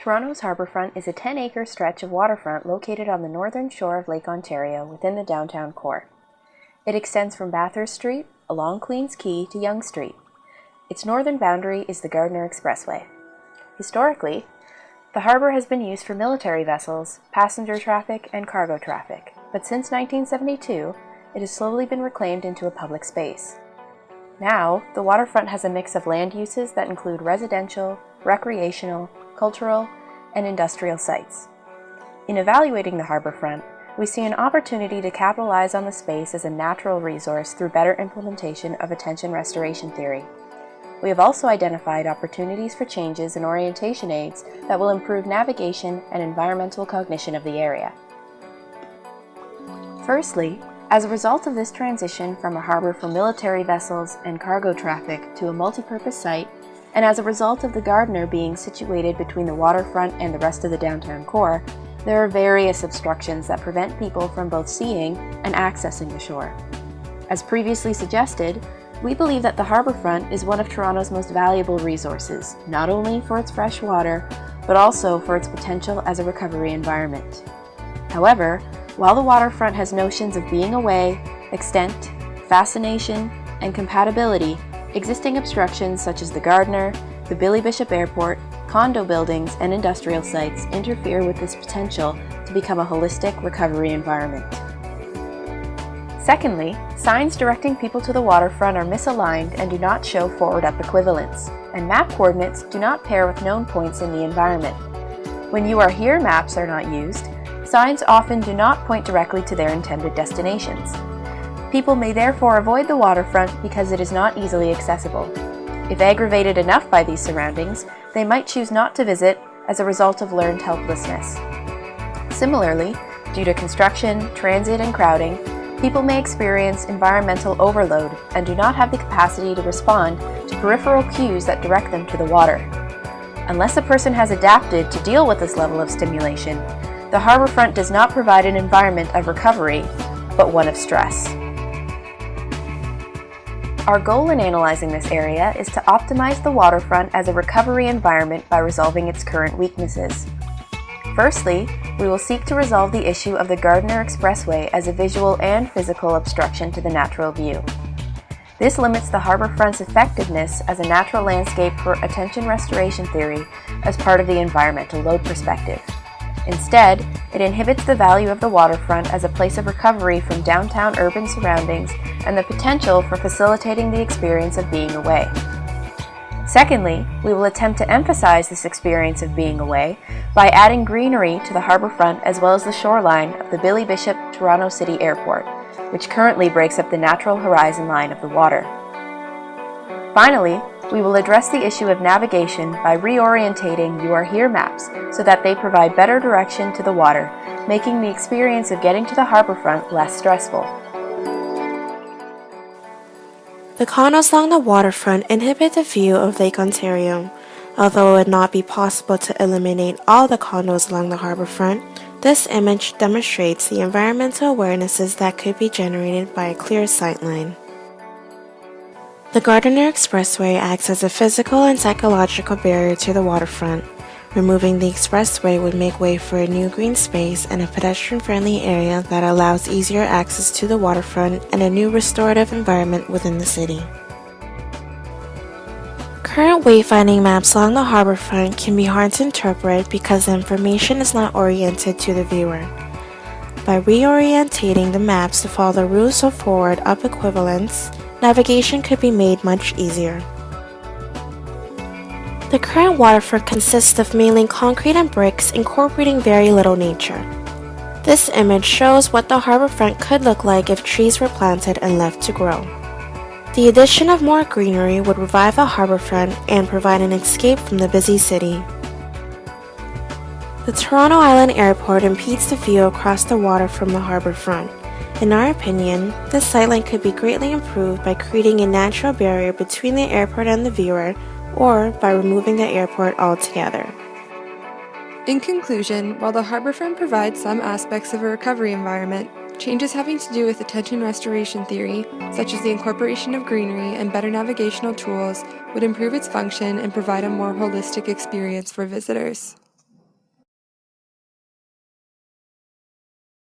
Toronto's harbourfront is a 10-acre stretch of waterfront located on the northern shore of Lake Ontario within the downtown core. It extends from Bathurst Street along Queens Quay to Yonge Street. Its northern boundary is the Gardiner Expressway. Historically, the harbour has been used for military vessels, passenger traffic, and cargo traffic, but since 1972, it has slowly been reclaimed into a public space. Now, the waterfront has a mix of land uses that include residential, recreational, cultural, and industrial sites. In evaluating the harbourfront, we see an opportunity to capitalize on the space as a natural resource through better implementation of attention restoration theory. We have also identified opportunities for changes in orientation aids that will improve navigation and environmental cognition of the area. Firstly, as a result of this transition from a harbour for military vessels and cargo traffic to a multipurpose site, and as a result of the Gardiner being situated between the waterfront and the rest of the downtown core, there are various obstructions that prevent people from both seeing and accessing the shore. As previously suggested, we believe that the harbourfront is one of Toronto's most valuable resources, not only for its fresh water, but also for its potential as a recovery environment. However, while the waterfront has notions of being away, extent, fascination, and compatibility, existing obstructions such as the Gardiner, the Billy Bishop Airport, condo buildings, and industrial sites interfere with this potential to become a holistic recovery environment. Secondly, signs directing people to the waterfront are misaligned and do not show forward-up equivalents, and map coordinates do not pair with known points in the environment. When "You Are Here" maps are not used, signs often do not point directly to their intended destinations. People may therefore avoid the waterfront because it is not easily accessible. If aggravated enough by these surroundings, they might choose not to visit as a result of learned helplessness. Similarly, due to construction, transit, and crowding, people may experience environmental overload and do not have the capacity to respond to peripheral cues that direct them to the water. Unless a person has adapted to deal with this level of stimulation, the harbourfront does not provide an environment of recovery, but one of stress. Our goal in analyzing this area is to optimize the waterfront as a recovery environment by resolving its current weaknesses. Firstly, we will seek to resolve the issue of the Gardiner Expressway as a visual and physical obstruction to the natural view. This limits the harbourfront's effectiveness as a natural landscape for attention restoration theory as part of the environmental load perspective. Instead, it inhibits the value of the waterfront as a place of recovery from downtown urban surroundings and the potential for facilitating the experience of being away. Secondly, we will attempt to emphasize this experience of being away by adding greenery to the harbourfront as well as the shoreline of the Billy Bishop Toronto City Airport, which currently breaks up the natural horizon line of the water. Finally, we will address the issue of navigation by reorientating "You Are Here" maps so that they provide better direction to the water, making the experience of getting to the harbourfront less stressful. The condos along the waterfront inhibit the view of Lake Ontario. Although it would not be possible to eliminate all the condos along the harbourfront, this image demonstrates the environmental awarenesses that could be generated by a clear sightline. The Gardiner Expressway acts as a physical and psychological barrier to the waterfront. Removing the expressway would make way for a new green space and a pedestrian-friendly area that allows easier access to the waterfront and a new restorative environment within the city. Current wayfinding maps along the harbourfront can be hard to interpret because the information is not oriented to the viewer. By reorientating the maps to follow the rules of forward-up equivalence, navigation could be made much easier. The current waterfront consists of mainly concrete and bricks incorporating very little nature. This image shows what the harbourfront could look like if trees were planted and left to grow. The addition of more greenery would revive the harbourfront and provide an escape from the busy city. The Toronto Island Airport impedes the view across the water from the harbourfront. In our opinion, this sightline could be greatly improved by creating a natural barrier between the airport and the viewer, or by removing the airport altogether. In conclusion, while the harbourfront provides some aspects of a recovery environment, changes having to do with attention restoration theory, such as the incorporation of greenery and better navigational tools, would improve its function and provide a more holistic experience for visitors.